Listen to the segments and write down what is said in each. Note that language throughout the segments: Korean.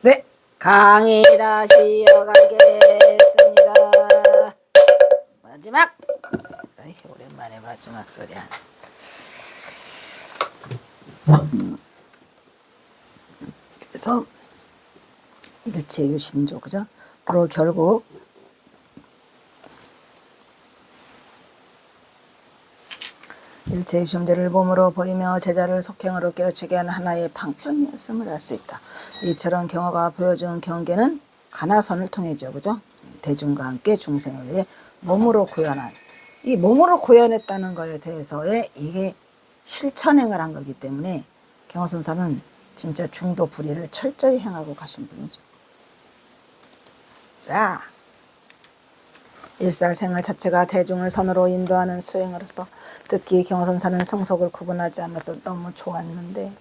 네, 강의 다시 이어가겠습니다. 마지막. 아이, 오랜만에 마지막 소리야. 그래서 일체유심조, 그죠? 그리고 결국 일체유심조를 몸으로 보이며 제자를 속행으로 깨우치게 한 하나의 방편이었음을 알 수 있다. 이처럼 경어가 보여준 경계는 가나선을 통해죠, 그죠? 대중과 함께 중생을 위해 몸으로 구현한, 이 몸으로 구현했다는 것에 대해서의 이게 실천행을 한 거기 때문에 경어선사는 진짜 중도 불의를 철저히 행하고 가신 분이죠. 자, 일살생활 자체가 대중을 선으로 인도하는 수행으로서 특히 경어선사는 성속을 구분하지 않아서 너무 좋았는데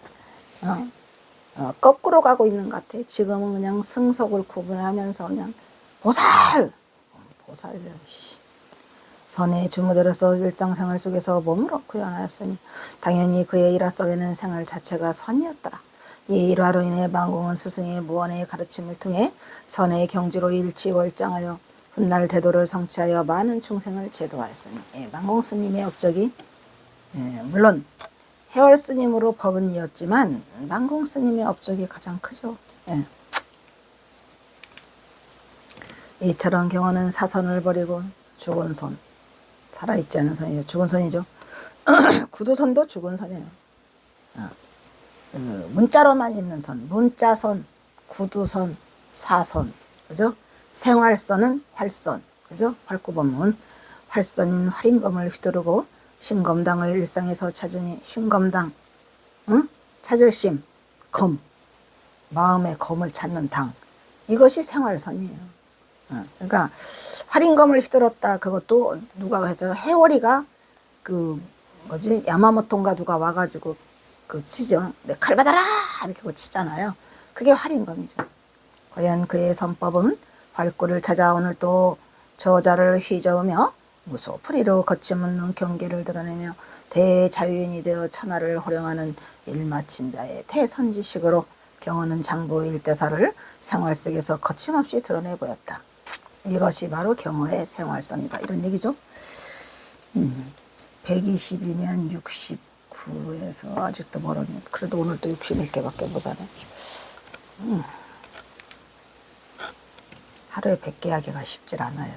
거꾸로 가고 있는 것 같아. 지금은 그냥 성속을 구분하면서 그냥 보살이야. 선의 주무대로서 일상생활 속에서 몸으로 구현하였으니 당연히 그의 일화 속에는 생활 자체가 선이었더라. 이 일화로 인해 만공은 스승의 무언의 가르침을 통해 선의 경지로 일치월장하여 훗날 대도를 성취하여 많은 중생을 제도하였으니, 만공 스님의 업적이 물론 해월 스님으로 법은 이었지만 만공 스님의 업적이 가장 크죠. 이처럼 경어는 사선을 버리고 죽은 손, 살아있지 않은 선이죠. 죽은 선이죠. 구두선도 죽은 선이에요. 문자로만 있는 선, 문자선, 구두선, 사선, 그죠? 생활선은 활선, 그죠? 활구법문, 활선인 활인검을 휘두르고 신검당을 일상에서 찾으니 신검당, 응? 찾을 심, 검, 마음의 검을 찾는 당, 이것이 생활선이에요. 그러니까 활인검을 휘둘렀다. 그것도 누가 해서 해월이가 그 뭐지 야마모토인가 누가 와가지고 그 치죠. 내 칼 받아라 이렇게 치잖아요. 그게 활인검이죠. 과연 그의 선법은 활구를 찾아 오늘 또 저자를 휘저으며 무소풀이로 거침없는 경계를 드러내며 대자유인이 되어 천하를 호령하는 일마친 자의 대선지식으로 경어는 장부 일대사를 생활 속에서 거침없이 드러내 보였다. 이것이 바로 경어의 생활선이다. 이런 얘기죠. 120이면 69에서 아직도 멀었네. 그래도 오늘 또 60몇 개밖에 못하네. 하루에 100개 하기가 쉽질 않아요.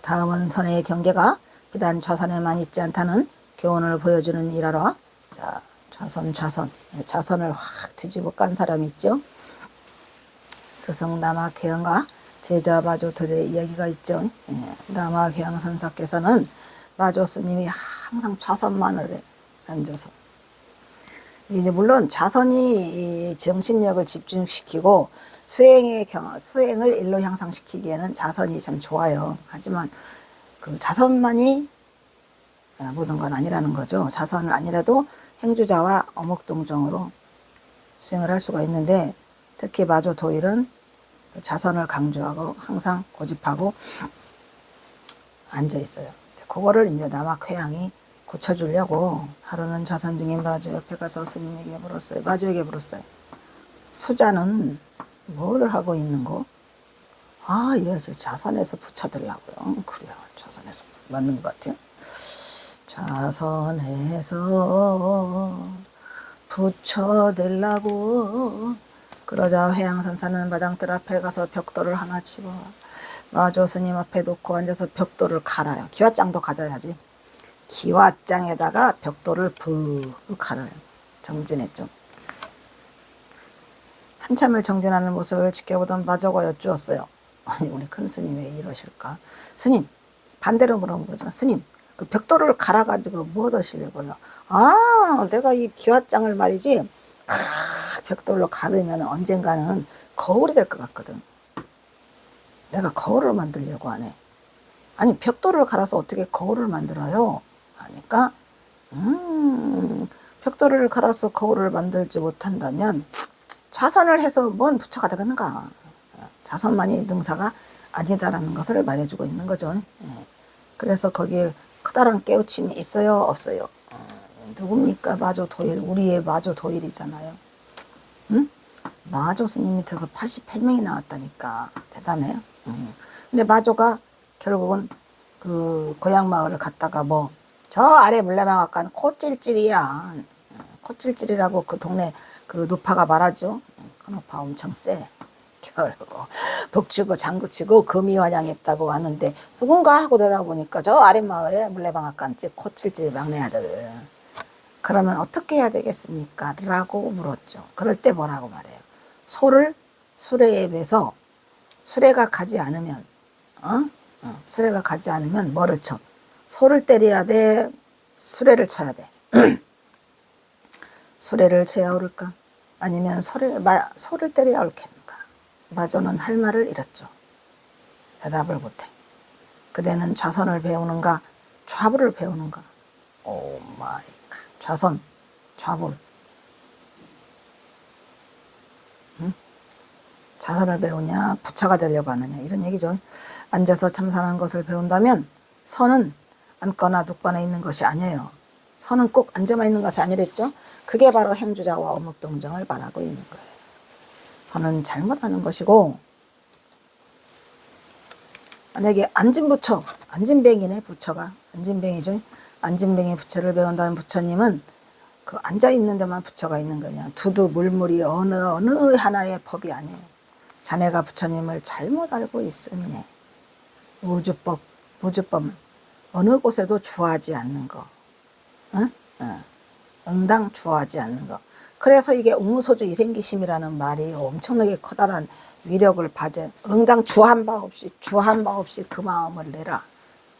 다음은 선의 경계가 비단 좌선에만 있지 않다는 교훈을 보여주는 일하러. 자, 좌선을 확 뒤집어 깐 사람이 있죠. 스승 남학회양과 제자 마조 둘의 이야기가 있죠. 남학회양 선사께서는 마조 스님이 항상 좌선만을 앉아서, 이제 물론 좌선이 정신력을 집중시키고 수행을 일로 향상시키기에는 좌선이 참 좋아요. 하지만 그 좌선만이 모든 건 아니라는 거죠. 좌선은 아니라도 행주자와 어목동정으로 수행을 할 수가 있는데, 특히 마조 도일은 좌선을 강조하고 항상 고집하고 앉아 있어요. 그거를 이제 남학회양이 고쳐주려고 하루는 좌선 중인 마조 옆에 가서 스님에게 물었어요. 마조에게 물었어요. 수자는 뭘 하고 있는 거? 저 좌선에서 붙여들라고요. 그래요. 좌선에서 맞는 것 같아요. 좌선에서 붙여들라고. 그러자 회양선사는 마당뜰 앞에 가서 벽돌을 하나 집어 마조 스님 앞에 놓고 앉아서 벽돌을 갈아요. 기와장도 가져야지. 기와장에다가 벽돌을 푹 갈아요. 정진했죠. 한참을 정진하는 모습을 지켜보던 마조가 여쭈었어요. 아니, 우리 큰 스님 왜 이러실까? 스님, 반대로 물어보죠. 스님, 그 벽돌을 갈아가지고 뭐 얻으시려고요? 내가 이 기와장을 말이지, 벽돌로 가르면 언젠가는 거울이 될 것 같거든. 내가 거울을 만들려고 하네. 아니, 벽돌을 갈아서 어떻게 거울을 만들어요? 하니까 벽돌을 갈아서 거울을 만들지 못한다면 좌선을 해서 뭔 부처가 되겠는가. 좌선만이 능사가 아니다라는 것을 말해주고 있는 거죠. 그래서 거기에 커다란 깨우침이 있어요, 없어요? 누굽니까? 마조 도일. 우리의 마조 도일이잖아요. 응? 마조 스님 밑에서 88명이 나왔다니까. 대단해요. 근데 마조가 결국은 그 고향 마을을 갔다가 뭐 저 아래 물레방앗간 코찔찔이야. 코찔찔이라고 그 동네 그 노파가 말하죠. 그 노파 엄청 세. 결국 북치고 장구치고 금이환영했다고 하는데 누군가 하고 되다 보니까 저 아래 마을에 물레방앗간집 코찔찔 막내 아들. 그러면 어떻게 해야 되겠습니까? 라고 물었죠. 그럴 때 뭐라고 말해요? 소를 수레에 매서 수레가 가지 않으면 수레가 가지 않으면 뭐를 쳐? 소를 때려야 돼? 수레를 쳐야 돼? 수레를 쳐야 옳을까? 아니면 소를 때려야 옳겠는가? 마조는 할 말을 잃었죠. 대답을 못해. 그대는 좌선을 배우는가? 좌불을 배우는가? 오 마이 갓. 좌선, 좌불. 좌선을 배우냐 부처가 되려고 하느냐 이런 얘기죠. 앉아서 참선하는 것을 배운다면 선은 앉거나 눕거나 있는 것이 아니에요. 선은 꼭 앉아만 있는 것이 아니랬죠. 그게 바로 행주자와 어묵동정을 말하고 있는 거예요. 선은 잘못하는 것이고 만약에 앉은부처, 앉은뱅이네 부처가 앉은뱅이죠. 앉은뱅이 부처를 배운다는 부처님은 그 앉아있는 데만 부처가 있는 거냐. 두두 물물이 어느 하나의 법이 아니에요. 자네가 부처님을 잘못 알고 있음이네. 무주법은 어느 곳에도 주하지 않는 거. 응당 주하지 않는 거. 그래서 이게 응무소주 이생기심이라는 말이 엄청나게 커다란 위력을 받아. 응당 주한 바 없이 그 마음을 내라.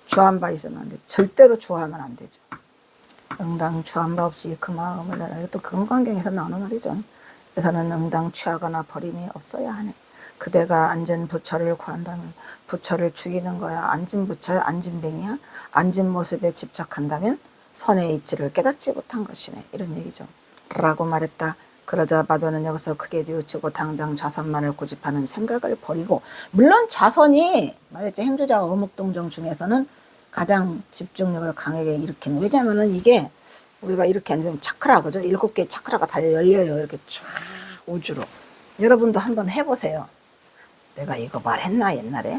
주한 바 있으면 안 돼. 절대로 주하면 안 되죠. 응당 주한 바 없이 그 마음을 내라. 이것도 금강경에서 나오는 말이죠. 그래서는 응당 취하거나 버림이 없어야 하네. 그대가 앉은 부처를 구한다면 부처를 죽이는 거야. 앉은 부처야? 앉은뱅이야? 앉은 모습에 집착한다면 선의 이치를 깨닫지 못한 것이네. 이런 얘기죠. 라고 말했다. 그러자 마도는 여기서 크게 뉘우치고 당당 좌선만을 고집하는 생각을 버리고, 물론 좌선이 말했지 행주자 어묵동정 중에서는 가장 집중력을 강하게 일으키는, 왜냐면은 이게 우리가 이렇게 앉으면 차크라, 그죠? 7개의 차크라가 다 열려요. 이렇게 쫙 우주로. 여러분도 한번 해보세요. 내가 이거 말했나 옛날에?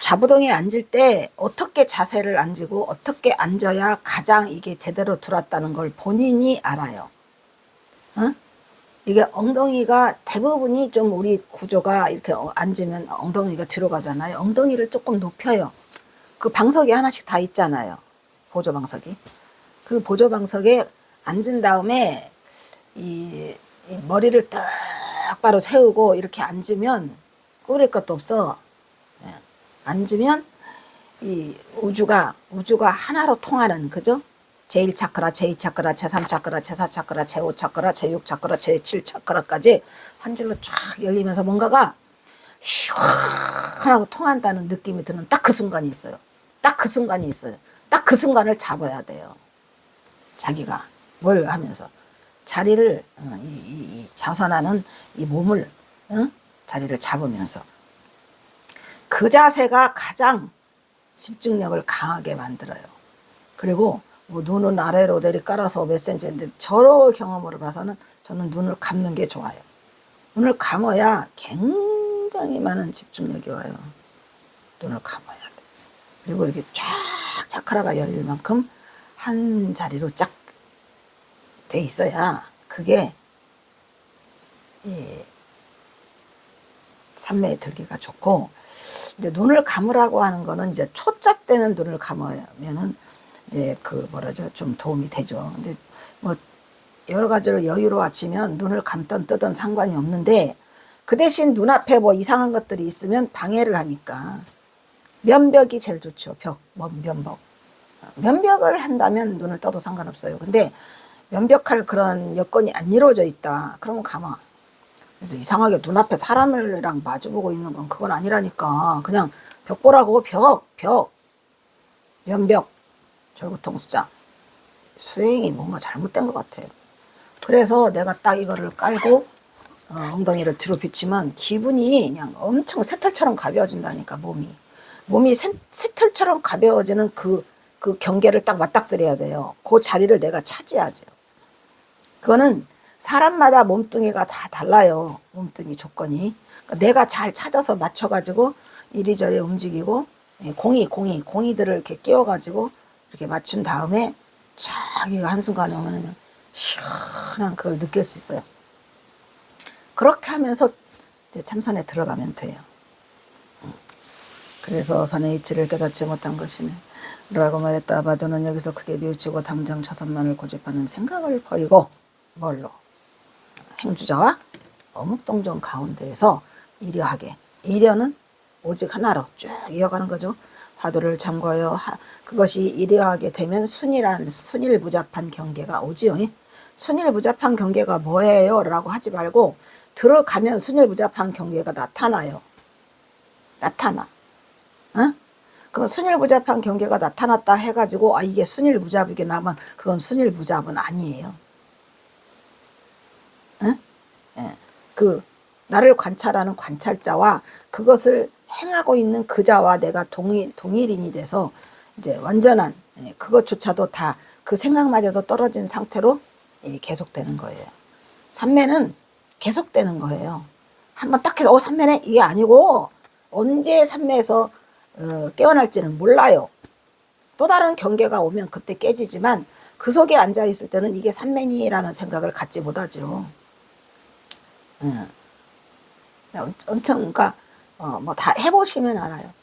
좌부동에 앉을 때 어떻게 자세를 앉고 어떻게 앉아야 가장 이게 제대로 들었다는 걸 본인이 알아요. 이게 엉덩이가 대부분이 좀 우리 구조가 이렇게 앉으면 엉덩이가 뒤로 가잖아요. 엉덩이를 조금 높여요. 그 방석이 하나씩 다 있잖아요. 보조방석이. 그 보조방석에 앉은 다음에 이 머리를 똑바로 세우고 이렇게 앉으면 꾸릴 것도 없어. 앉으면 이 우주가 하나로 통하는, 그죠? 제1차크라, 제2차크라, 제3차크라, 제4차크라, 제5차크라, 제6차크라, 제7차크라까지 한 줄로 쫙 열리면서 뭔가가 시원하고 통한다는 느낌이 드는 딱 그 순간이 있어요. 딱 그 순간이 있어요. 딱 그 순간을 잡아야 돼요. 자기가 뭘 하면서 자리를 이 자선하는 이 몸을 자리를 잡으면서 그 자세가 가장 집중력을 강하게 만들어요. 그리고 뭐 눈은 아래로 내리 깔아서 몇 센치인데 저런 경험으로 봐서는 저는 눈을 감는 게 좋아요. 눈을 감아야 굉장히 많은 집중력이 와요. 눈을 감아야 돼. 그리고 이렇게 쫙 차크라가 열릴 만큼 한 자리로 쫙 돼 있어야 그게 삼매에 들기가 좋고, 이제 눈을 감으라고 하는 거는 이제 초짜 때는 눈을 감으면은 이제 그 뭐라죠, 좀 도움이 되죠. 근데 뭐 여러 가지로 여유로워지면 눈을 감던 뜨던 상관이 없는데, 그 대신 눈앞에 뭐 이상한 것들이 있으면 방해를 하니까 면벽이 제일 좋죠. 면벽. 면벽을 한다면 눈을 떠도 상관없어요. 근데 면벽할 그런 여건이 안 이루어져 있다. 그러면 감아. 그래서 이상하게 눈앞에 사람이랑 마주보고 있는 건 그건 아니라니까. 그냥 벽 보라고. 벽. 면벽. 절구통수자. 수행이 뭔가 잘못된 것 같아요. 그래서 내가 딱 이거를 깔고 엉덩이를 뒤로 비치면 기분이 그냥 엄청 새털처럼 가벼워진다니까. 몸이 새털처럼 가벼워지는 그 그 경계를 딱 맞닥뜨려야 돼요. 그 자리를 내가 차지하죠. 그거는 사람마다 몸뚱이가 다 달라요. 몸뚱이 조건이. 그러니까 내가 잘 찾아서 맞춰가지고 이리저리 움직이고, 공이들을 이렇게 끼워가지고 이렇게 맞춘 다음에 자기가 한순간에 오면 시원한 그걸 느낄 수 있어요. 그렇게 하면서 참선에 들어가면 돼요. 그래서 선의 이치를 깨닫지 못한 것이네 라고 말했다. 바도는 여기서 크게 뉘우치고 당장 자선만을 고집하는 생각을 버리고 뭘로? 행주자와 어묵동정 가운데에서 이려하게, 이려는 오직 하나로 쭉 이어가는 거죠. 화두를 참고하여 그것이 이려하게 되면 순일무잡한 경계가 오지요. 순일무잡한 경계가 뭐예요? 라고 하지 말고 들어가면 순일무잡한 경계가 나타나요. 나타나. 그럼 순일무잡한 경계가 나타났다 해가지고 이게 순일무잡이게 나면 그건 순일무잡은 아니에요. 그 나를 관찰하는 관찰자와 그것을 행하고 있는 그 자와 내가 동일인이 돼서 이제 완전한 그것조차도 다 그 생각마저도 떨어진 상태로 계속되는 거예요. 삼매는 계속되는 거예요. 한번 딱 해서 삼매네 이게 아니고 언제 삼매에서 깨어날지는 몰라요. 또 다른 경계가 오면 그때 깨지지만 그 속에 앉아 있을 때는 이게 삼매니라는 생각을 갖지 못하죠. 엄청 그러니까 뭐 다 해보시면 알아요.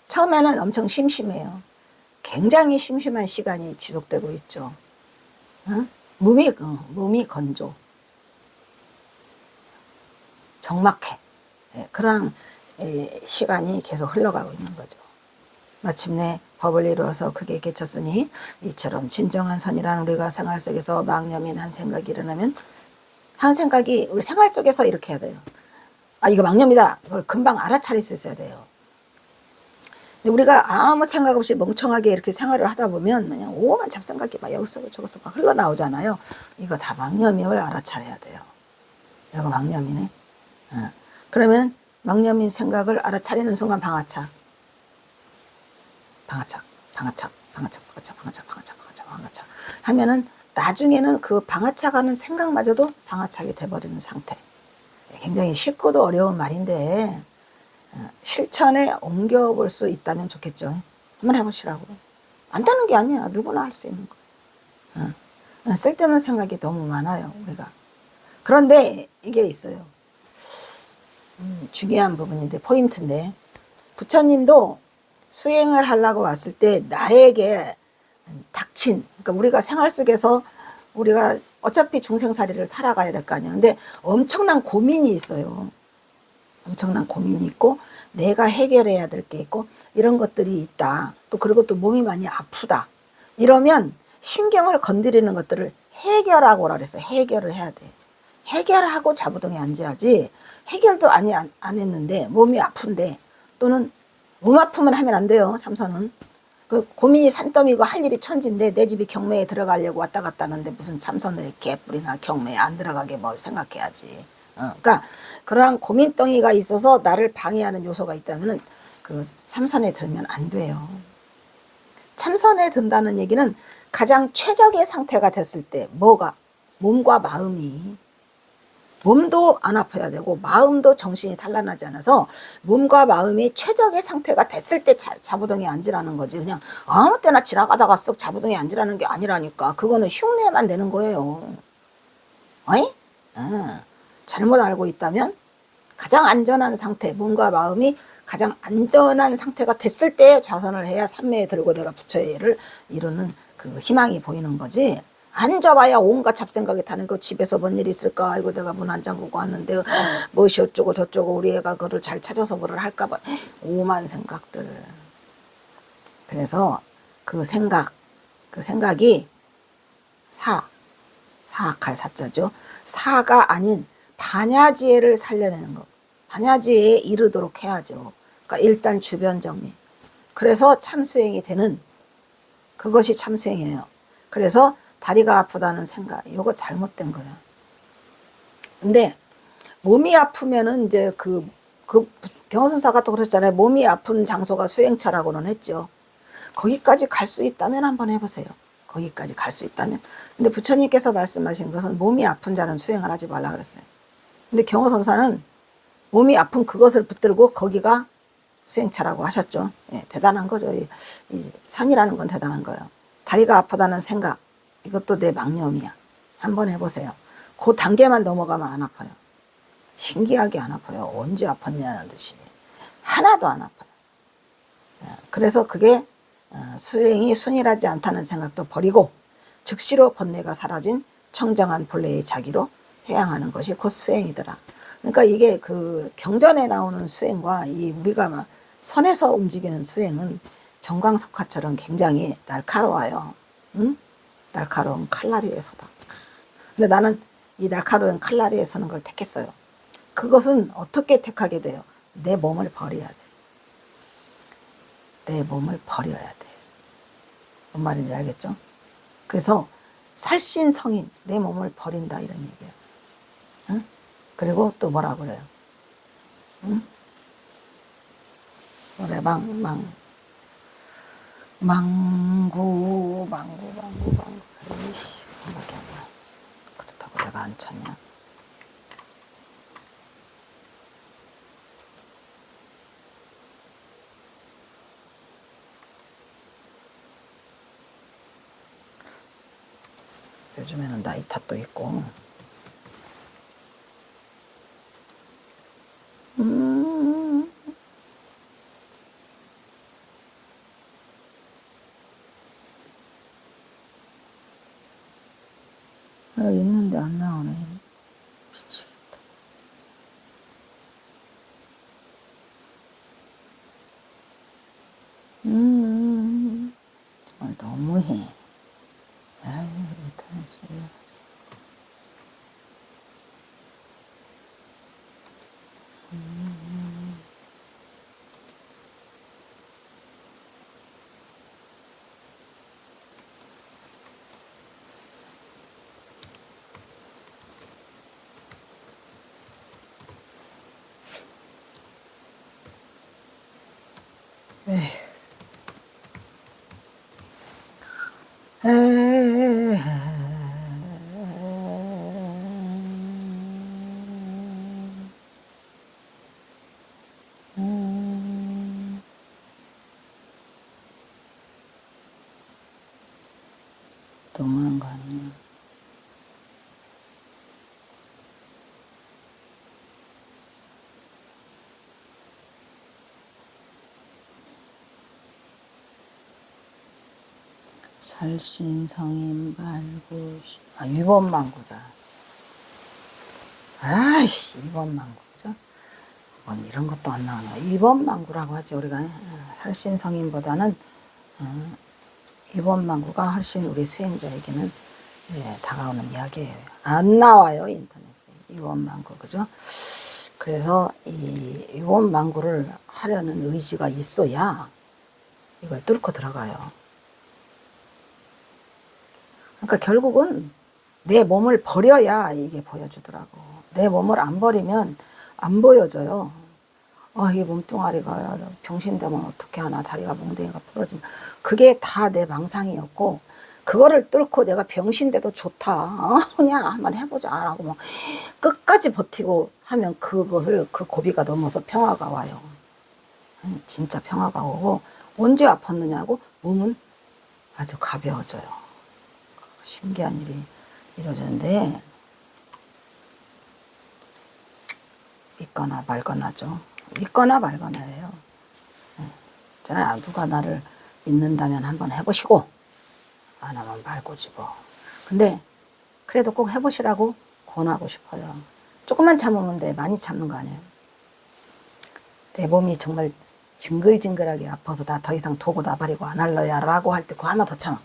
처음에는 엄청 심심해요. 굉장히 심심한 시간이 지속되고 있죠. 몸이 건조, 적막해. 그런 시간이 계속 흘러가고 있는 거죠. 마침내 법을 이루어서 크게 깨쳤으니 이처럼 진정한 선이란 우리가 생활 속에서 망념인 한 생각이 일어나면 한 생각이 우리 생활 속에서 이렇게 해야 돼요. 이거 망념이다. 이걸 금방 알아차릴 수 있어야 돼요. 우리가 아무 생각 없이 멍청하게 이렇게 생활을 하다 보면 그냥 오만 잡생각이 막 여기서 저기서 막 흘러나오잖아요. 이거 다 망념임을 알아차려야 돼요. 이거 망념이네. 그러면 망념인 생각을 알아차리는 순간 방아차 하면은 나중에는 그 방아차가는 생각마저도 방아차게 돼버리는 상태. 굉장히 쉽고도 어려운 말인데 실천에 옮겨볼 수 있다면 좋겠죠. 한번 해보시라고. 안 되는 게 아니야. 누구나 할 수 있는 거예요. 쓸데없는 생각이 너무 많아요. 우리가. 그런데 이게 있어요. 중요한 부분인데 포인트인데 부처님도 수행을 하려고 왔을 때 나에게 닥친, 그러니까 우리가 생활 속에서 우리가 어차피 중생살이를 살아가야 될 거 아니야. 근데 엄청난 고민이 있어요. 엄청난 고민이 있고 내가 해결해야 될 게 있고 이런 것들이 있다. 또 그리고 또 몸이 많이 아프다. 이러면 신경을 건드리는 것들을 해결하고라 그랬어요. 해결을 해야 돼. 해결하고 자부동에 앉아야지. 해결도 안 했는데 몸이 아픈데 또는 몸 아프면 하면 안 돼요. 참선은. 그 고민이 산더미고 할 일이 천진데 내 집이 경매에 들어가려고 왔다 갔다 하는데 무슨 참선을 해 개뿔이나 경매에 안 들어가게 뭘 생각해야지. 그러니까 그러한 고민덩이가 있어서 나를 방해하는 요소가 있다면 그 참선에 들면 안 돼요. 참선에 든다는 얘기는 가장 최적의 상태가 됐을 때 뭐가 몸과 마음이 몸도 안 아파야 되고 마음도 정신이 산란하지 않아서 몸과 마음이 최적의 상태가 됐을 때 자부동에 앉으라는 거지. 그냥 아무 때나 지나가다가 쓱 자부동에 앉으라는 게 아니라니까. 그거는 흉내만 내는 거예요. 어이? 잘못 알고 있다면 가장 안전한 상태, 몸과 마음이 가장 안전한 상태가 됐을 때 자선을 해야 삼매에 들고 내가 부처를 이루는 그 희망이 보이는 거지. 앉아봐야 온갖 잡생각이 타는 거. 집에서 뭔 일 있을까? 아이고 내가 문 안 잠그고 왔는데 무엇이 어쩌고 저쩌고 우리 애가 그거를 잘 찾아서 뭐를 할까봐 오만 생각들. 그래서 그 생각이 사악할 사자죠. 사가 아닌 반야지혜를 살려내는 거. 반야지혜에 이르도록 해야죠. 그러니까 일단 주변 정리. 그래서 참수행이 되는 그것이 참수행이에요. 그래서 다리가 아프다는 생각, 이거 잘못된 거야. 근데 몸이 아프면은 이제 그 경호선사가 또 그랬잖아요. 몸이 아픈 장소가 수행처라고는 했죠. 거기까지 갈 수 있다면 한번 해보세요. 거기까지 갈 수 있다면. 근데 부처님께서 말씀하신 것은 몸이 아픈 자는 수행을 하지 말라 그랬어요. 근데 경호선사는 몸이 아픈 그것을 붙들고 거기가 수행차라고 하셨죠. 예, 대단한 거죠. 이 산이라는 건 대단한 거예요. 다리가 아프다는 생각, 이것도 내 망념이야. 한번 해보세요. 그 단계만 넘어가면 안 아파요. 신기하게 안 아파요. 언제 아팠냐는 듯이. 하나도 안 아파요. 예, 그래서 그게 수행이 순일하지 않다는 생각도 버리고 즉시로 번뇌가 사라진 청정한 본래의 자기로 해양하는 것이 곧 수행이더라. 그러니까 이게 그 경전에 나오는 수행과 이 우리가 막 선에서 움직이는 수행은 정광석화처럼 굉장히 날카로워요. 응? 날카로운 칼날 위에 서다. 근데 나는 이 날카로운 칼날 위에 서는 걸 택했어요. 그것은 어떻게 택하게 돼요? 내 몸을 버려야 돼. 내 몸을 버려야 돼. 뭔 말인지 알겠죠? 그래서 살신성인, 내 몸을 버린다 이런 얘기예요. 응? 그리고 또 뭐라 그래요? 응? 노래 망구 이씨 생각이 안 나. 그렇다고 내가 안 찾냐? 요즘에는 나이 탓도 있고. 있는데 안 나오네. 미치겠다. 정말 너무해. 아유, 인터넷이. 너무한 거 아니야. 살신성인 말고 위법망구다. 아이씨, 위법망구. 그죠? 뭔 이런 것도 안 나오네. 위법망구라고 하지 우리가. 살신성인보다는 위법망구가 훨씬 우리 수행자에게는 다가오는 이야기예요. 안 나와요 인터넷에 위법망구. 그죠? 그래서 이 위법망구를 하려는 의지가 있어야 이걸 뚫고 들어가요. 그러니까 결국은 내 몸을 버려야 이게 보여주더라고. 내 몸을 안 버리면 안 보여져요. 이 몸뚱아리가 병신되면 어떻게 하나, 다리가 몽둥이가 부러지면. 그게 다 내 망상이었고, 그거를 뚫고 내가 병신돼도 좋다. 그냥 한번 해보자. 라고 막 끝까지 버티고 하면 그것을, 그 고비가 넘어서 평화가 와요. 진짜 평화가 오고, 언제 아팠느냐고 몸은 아주 가벼워져요. 신기한 일이 이루어지는데 믿거나 말거나죠. 믿거나 말거나예요. 자, 누가 나를 믿는다면 한번 해보시고 안 하면 말고지 뭐. 근데 그래도 꼭 해보시라고 권하고 싶어요. 조금만 참으면 돼. 많이 참는 거 아니에요. 내 몸이 정말 징글징글하게 아파서 나 더 이상 도고 나발이고 안 할래야 라고 할 때 그거 하나 더 참아.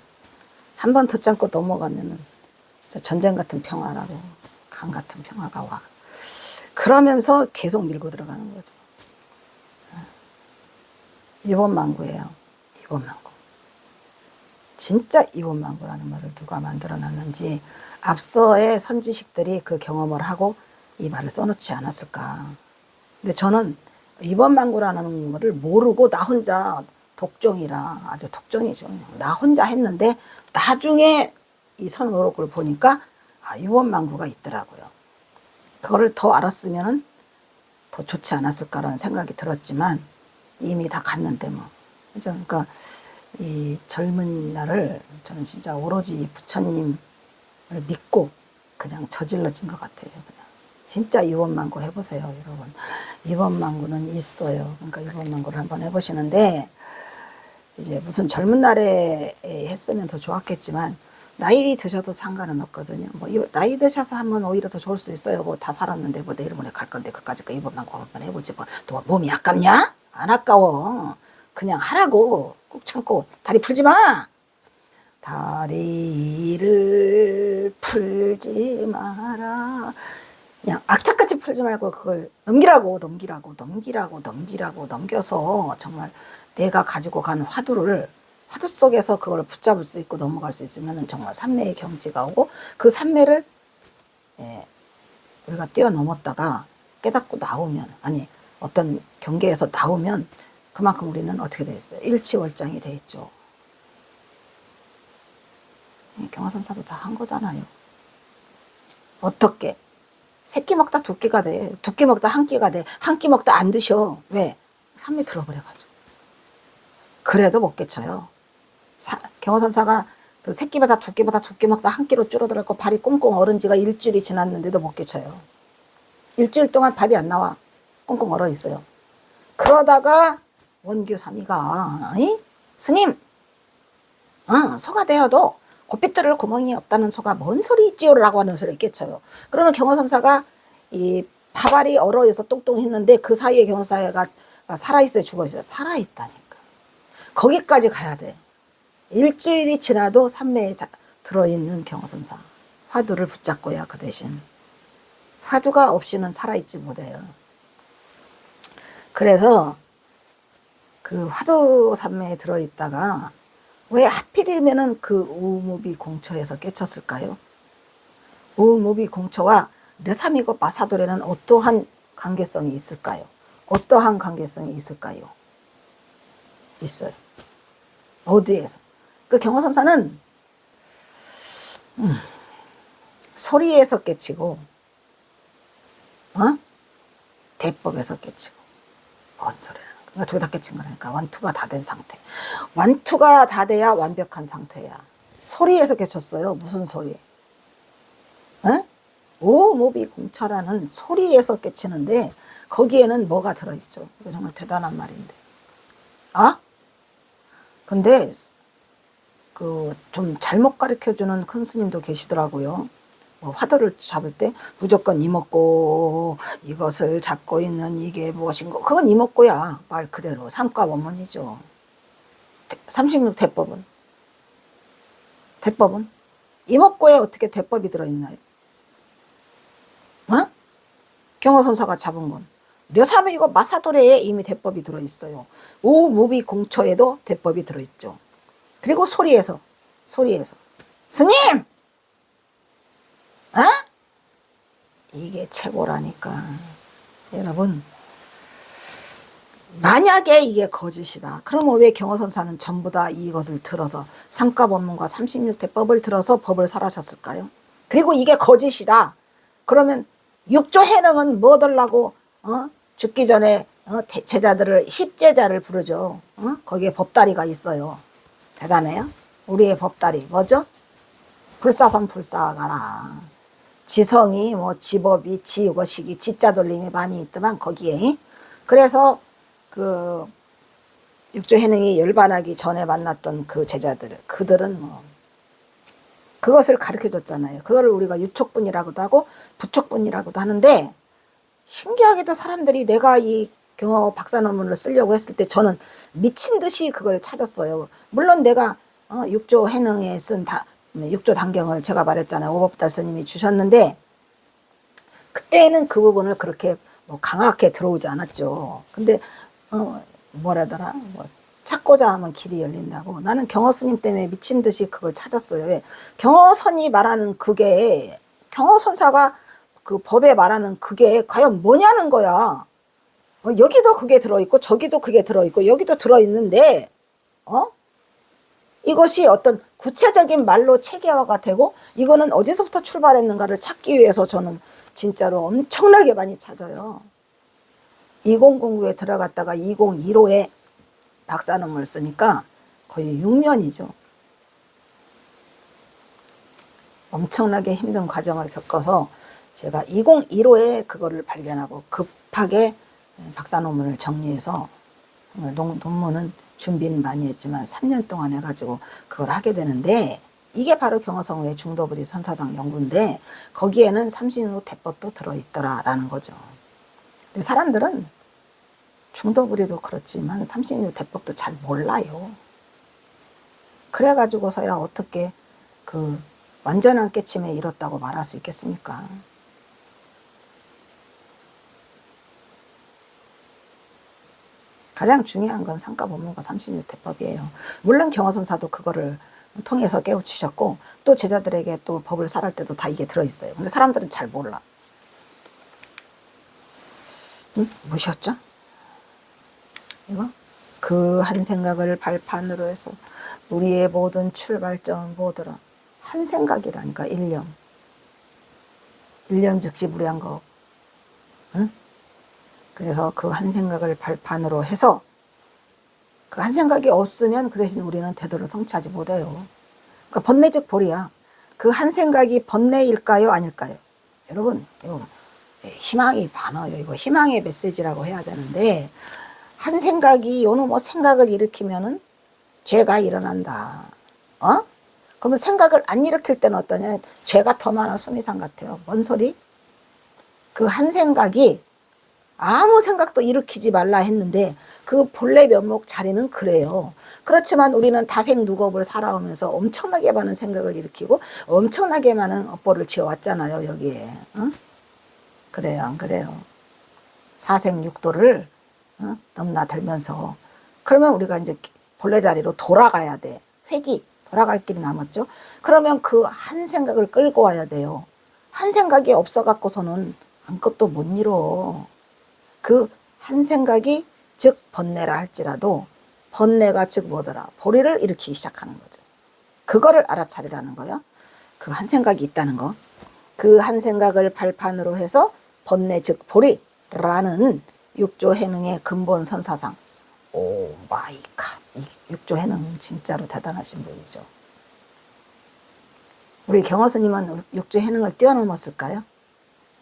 한 번 더 참고 넘어가면은 진짜 전쟁 같은 평화라고, 강 같은 평화가 와. 그러면서 계속 밀고 들어가는 거죠. 이본망구예요. 이본망구. 진짜 이본망구라는 말을 누가 만들어놨는지 앞서의 선지식들이 그 경험을 하고 이 말을 써놓지 않았을까. 근데 저는 이본망구라는 거를 모르고 나 혼자 독종이라 아주 독종이죠. 나 혼자 했는데 나중에 이 선오록을 보니까 유언망구가 있더라고요. 그거를 더 알았으면 더 좋지 않았을까라는 생각이 들었지만 이미 다 갔는데 뭐. 그죠? 그러니까 이 젊은 날을 저는 진짜 오로지 부처님을 믿고 그냥 저질러진 것 같아요. 그냥 진짜 유언망구 해보세요, 여러분. 유언망구는 있어요. 그러니까 유언망구를 한번 해보시는데 이제 무슨 젊은 날에 했으면 더 좋았겠지만 나이 드셔도 상관은 없거든요. 뭐 나이 드셔서 하면 오히려 더 좋을 수 있어요. 뭐 다 살았는데 뭐 내일 모레 갈 건데 그까짓 거 유언망구 한번 해보지. 뭐 또 몸이 아깝냐? 안 아까워. 그냥 하라고. 꼭 참고 다리 풀지 마. 다리를 풀지 마라. 그냥 악착같이 풀지 말고 그걸 넘기라고 넘겨서 정말 내가 가지고 간 화두 속에서 그걸 붙잡을 수 있고 넘어갈 수 있으면 정말 삼매의 경지가 오고 그 삼매를 우리가 뛰어넘었다가 깨닫고 나오면 어떤 경계에서 나오면 그만큼 우리는 어떻게 돼 있어요? 일치월장이 돼 있죠. 경화선사도 다 한 거잖아요. 어떻게? 새끼 먹다 두 끼가 돼. 두 끼 먹다 한 끼가 돼. 한 끼 먹다 안 드셔. 왜? 산미 들어버려가지고. 그래도 못 깨쳐요. 경화선사가 그 새끼보다 두 끼보다 두 끼 먹다 한 끼로 줄어들었고 발이 꽁꽁 얼은 지가 일주일이 지났는데도 못 깨쳐요. 일주일 동안 밥이 안 나와. 꽁꽁 얼어 있어요. 그러다가 원규삼이가 스님 소가 되어도 곱빗 뚫을 구멍이 없다는 소가 뭔 소리 있지요라고 하는 소리를 깨쳐요. 그러면 경화선사가 이 밥알이 얼어있어 똥똥했는데 그 사이에 경화선사가 살아있어요, 죽어있어요? 살아있다니까. 거기까지 가야 돼. 일주일이 지나도 삼매에 들어있는 경화선사 화두를 붙잡고야 그 대신 화두가 없이는 살아있지 못해요. 그래서 그 화두 삼매에 들어있다가 왜 하필이면은 그 우무비 공처에서 깨쳤을까요? 우무비 공처와 르삼이고 마사도레는 어떠한 관계성이 있을까요? 어떠한 관계성이 있을까요? 있어요. 어디에서? 그 경화선사는 소리에서 깨치고 대법에서 깨치고 뭔 소리야. 그러니까 둘 다 깨친 거라니까. 완투가 다 된 상태. 완투가 다 돼야 완벽한 상태야. 소리에서 깨쳤어요. 무슨 소리? 오무비 공차라는 소리에서 깨치는데 거기에는 뭐가 들어있죠? 이거 정말 대단한 말인데. 근데 그 좀 잘못 가르쳐주는 큰 스님도 계시더라고요. 화두를 잡을 때 무조건 이먹고 이것을 잡고 있는 이게 무엇인고 그건 이먹고야. 말 그대로 삼가원문이죠. 36대법은 이먹고에 어떻게 대법이 들어있나요? 경화선사가 잡은 건 려삼이고 마사도레에 이미 대법이 들어있어요. 우무비 공처에도 대법이 들어있죠. 그리고 소리에서 스님! 이게 최고라니까. 여러분 만약에 이게 거짓이다. 그러면 왜 경화선사는 전부 다 이것을 들어서 삼가법문과 36대법을 들어서 법을 설하셨을까요? 그리고 이게 거짓이다. 그러면 육조 해능은 뭐 하려고 죽기 전에 제자들을 십제자를 부르죠. 거기에 법다리가 있어요. 대단해요. 우리의 법다리 뭐죠? 불사선 불사가라. 지성이 뭐 지법이 지거식이 지자 돌림이 많이 있더만 거기에. 그래서 그 육조 해능이 열반하기 전에 만났던 그 제자들 그들은 뭐 그것을 가르쳐 줬잖아요. 그걸 우리가 유촉분이라고도 하고 부촉분이라고도 하는데 신기하게도 사람들이 내가 이 경화 박사 논문을 쓰려고 했을 때 저는 미친 듯이 그걸 찾았어요. 물론 내가 육조 해능에 쓴 육조 단경을 제가 말했잖아요. 오법달 스님이 주셨는데 그때는 그 부분을 그렇게 뭐 강하게 들어오지 않았죠. 근데 뭐라더라 찾고자 하면 길이 열린다고. 나는 경허 스님 때문에 미친 듯이 그걸 찾았어요. 왜? 경허선이 말하는 그게 경허선사가 그 법에 말하는 그게 과연 뭐냐는 거야. 여기도 그게 들어있고 저기도 그게 들어있고 여기도 들어있는데 어? 이것이 어떤 구체적인 말로 체계화가 되고 이거는 어디서부터 출발했는가를 찾기 위해서 저는 진짜로 엄청나게 많이 찾아요. 2009에 들어갔다가 2015에 박사논문을 쓰니까 거의 6년이죠. 엄청나게 힘든 과정을 겪어서 제가 2015에 그거를 발견하고 급하게 박사 논문을 정리해서 논문은 준비는 많이 했지만 3년 동안 해가지고 그걸 하게 되는데 이게 바로 경어성의 중도부리 선사당 연구인데 거기에는 삼신유 대법도 들어있더라라는 거죠. 근데 사람들은 중도부리도 그렇지만 삼신유 대법도 잘 몰라요. 그래가지고서야 어떻게 그 완전한 깨침에 이뤘다고 말할 수 있겠습니까? 가장 중요한 건 상가법문과 36대법이에요. 물론 경어선사도 그거를 통해서 깨우치셨고 또 제자들에게 또 법을 설할 때도 다 이게 들어있어요. 근데 사람들은 잘 몰라. 뭐셨죠? 이거? 그 한 생각을 발판으로 해서 우리의 모든 출발점은 뭐더라? 한 생각이라니까. 일념 즉시 무량겁. 응? 그래서 그 한 생각을 발판으로 해서 그 한 생각이 없으면 그 대신 우리는 태도를 성취하지 못해요. 그러니까 번뇌 즉 보리야. 그 한 생각이 번뇌일까요? 아닐까요? 여러분 이거 희망이 많아요. 이거 희망의 메시지라고 해야 되는데 한 생각이 요놈 뭐 생각을 일으키면은 죄가 일어난다. 어? 그러면 생각을 안 일으킬 때는 어떠냐? 죄가 더 많아. 수미상 같아요. 뭔 소리? 그 한 생각이 아무 생각도 일으키지 말라 했는데 그 본래 면목 자리는 그래요. 그렇지만 우리는 다생누겁을 살아오면서 엄청나게 많은 생각을 일으키고 엄청나게 많은 업보를 지어왔잖아요. 여기에. 어? 그래요, 안 그래요? 사생육도를 넘나들면서 그러면 우리가 이제 본래 자리로 돌아가야 돼. 회귀 돌아갈 길이 남았죠. 그러면 그 한 생각을 끌고 와야 돼요. 한 생각이 없어갖고서는 아무것도 못 이뤄. 그 한 생각이 즉 번뇌라 할지라도 번뇌가 즉 뭐더라? 보리를 일으키기 시작하는 거죠. 그거를 알아차리라는 거예요. 그 한 생각이 있다는 거. 그 한 생각을 발판으로 해서 번뇌 즉 보리라는 육조 해능의 근본 선사상. 오 마이 갓. 이 육조 해능 진짜로 대단하신 분이죠. 우리 경허스님은 육조 해능을 뛰어넘었을까요?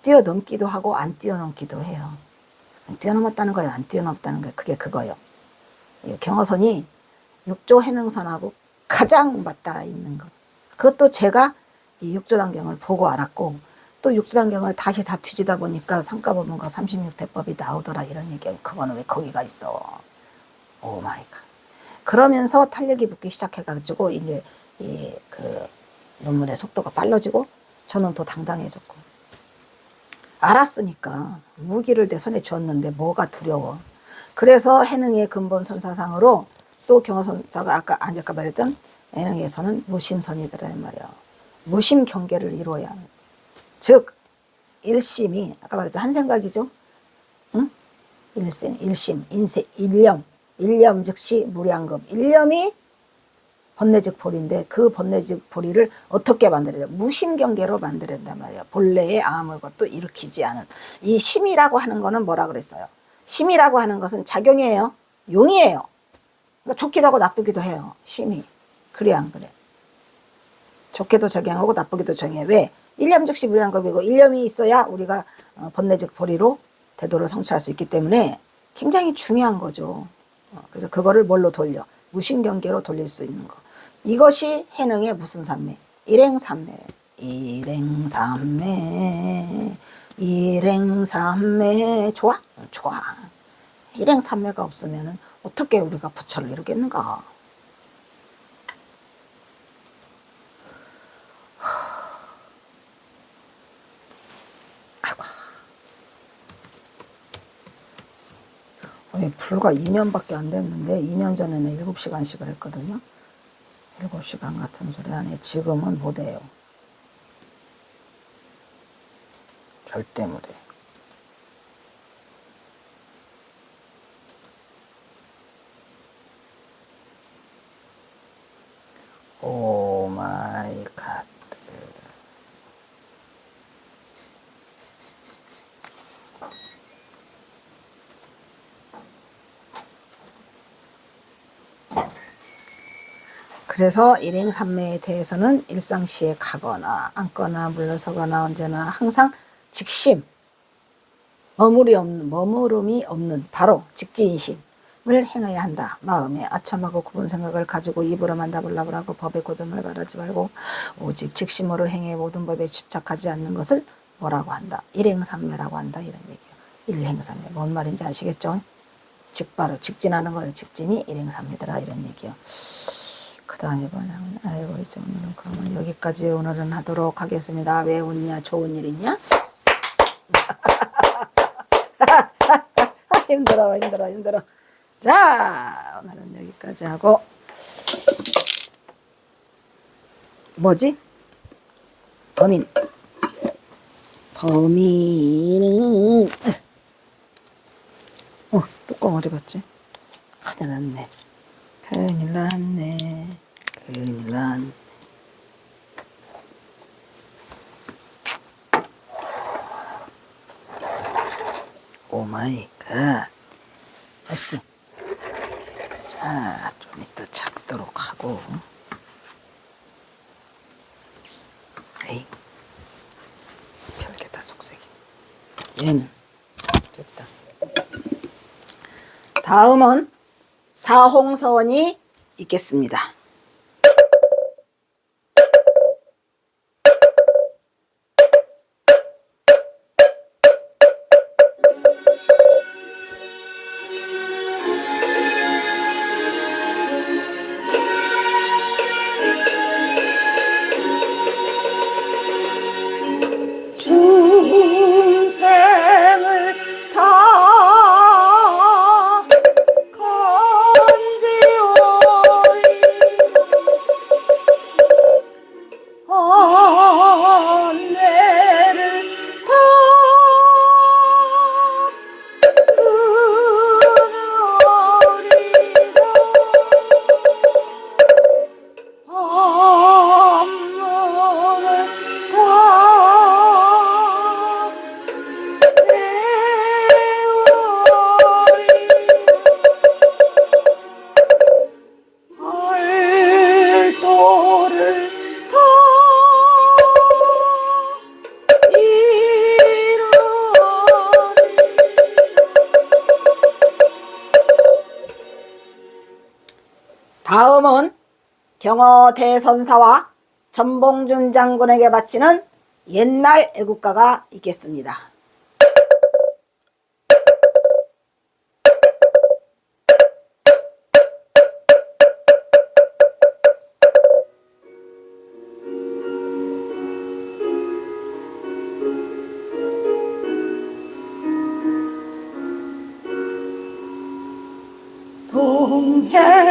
뛰어넘기도 하고 안 뛰어넘기도 해요. 뛰어넘었다는 거예요? 안 뛰어넘었다는 거예요? 그게 그거예요. 경어선이 육조 해능선하고 가장 맞닿아 있는 것. 그것도 제가 이 육조단경을 보고 알았고 또 육조단경을 다시 다 뒤지다 보니까 상가법문과 36대법이 나오더라 이런 얘기예요. 그거는 왜 거기가 있어? 오 마이 갓. 그러면서 탄력이 붙기 시작해가지고 이제 그 논문의 속도가 빨라지고 저는 더 당당해졌고 알았으니까 무기를 내 손에 쥐었는데 뭐가 두려워. 그래서 해능의 근본 선사상으로 또 경어선사가 아까 말했던 해능에서는 무심선이더란 말이야. 무심 경계를 이루어야 하는. 즉 일심이 아까 말했죠. 한 생각이죠. 응? 일심, 인세, 일념 즉시 무량겁. 일념이 번뇌즉 보리인데 그 번뇌즉 보리를 어떻게 만들어야 돼? 무심경계로 만들어야 된단 말이에요. 본래의 아무것도 일으키지 않은. 이 심이라고 하는 거는 뭐라 그랬어요? 심이라고 하는 것은 작용이에요. 용이에요. 그러니까 좋기도 하고 나쁘기도 해요. 심이. 그래 안 그래? 좋게도 적용하고 나쁘게도 적용해. 왜? 일념 즉시 무량겁이고 일념이 있어야 우리가 번뇌즉 보리로 대도를 성취할 수 있기 때문에 굉장히 중요한 거죠. 그래서 그거를 뭘로 돌려? 무심경계로 돌릴 수 있는 거. 이것이 해능의 무슨 삼매? 일행삼매. 일행삼매. 좋아? 좋아. 일행삼매가 없으면 어떻게 우리가 부처를 이루겠는가? 불과 2년밖에 안 됐는데 2년 전에는 7시간씩을 했거든요. 7시간 같은 소리 하네. 지금은 못해요. 절대 못해. 그래서 일행삼매에 대해서는 일상시에 가거나 앉거나 물러서거나 언제나 항상 직심, 머무름이 없는 바로 직지인심을 행해야 한다. 마음에 아첨하고 굽은 생각을 가지고 입으로만 답을 하고 법에 고점을 바라지 말고 오직 직심으로 행해 모든 법에 집착하지 않는 것을 뭐라고 한다? 일행삼매라고 한다. 이런 얘기예요. 일행삼매. 뭔 말인지 아시겠죠? 바로 직진하는 거예요. 직진이 일행삼매더라. 이런 얘기요. 그 다음에 뭐냐. 아이고, 이제 오늘은 그러면 여기까지 오늘은 하도록 하겠습니다. 왜 웃냐? 좋은 일이냐? 힘들어. 자, 오늘은 여기까지 하고, 뭐지? 범인은, 뚜껑 어디 갔지? 큰일 났네. 오 마이 갓. 됐어. 자, 좀 이따 잡도록 하고. 에이, 별게 다 속색이. 얘는 됐다. 다음은 사홍서원이 있겠습니다. 중생을 다 건지오리라 뇌를 다 다음은 경어대선사와 전봉준 장군에게 바치는 옛날 애국가가 있겠습니다.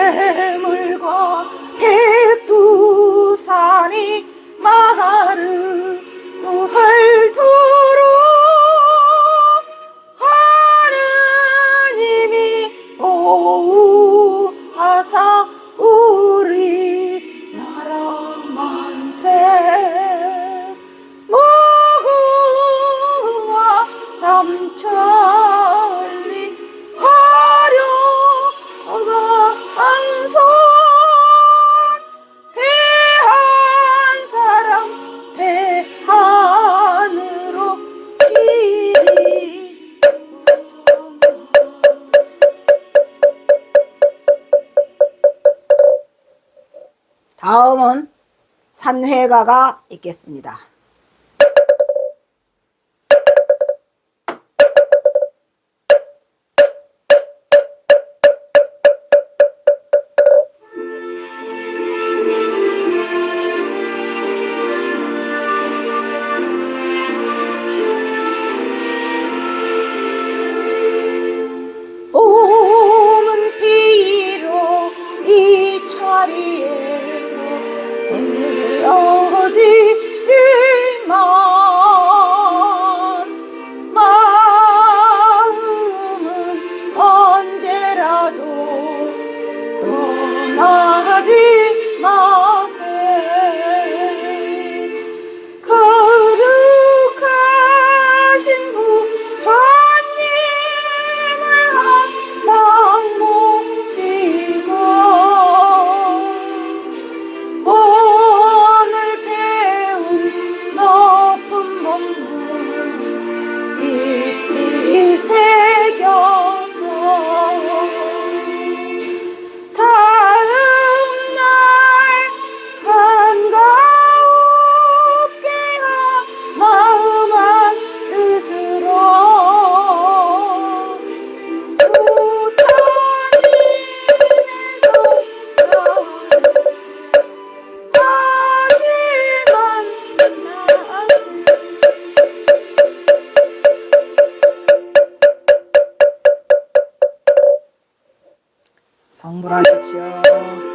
동해물과 백두산이 마르고 헐두로 하느님이 보호하사 우리나라 만세 무궁화 삼천리 화려강선 대한 사람 대한으로 길이 다음은 산회가가 있겠습니다. 봄은 비로 이 자리에서 헤어지지 새겨서 다음날 반가웁게요 마음 한 뜻으로 부처님의 성가를 다시 만나세 성불하십시오.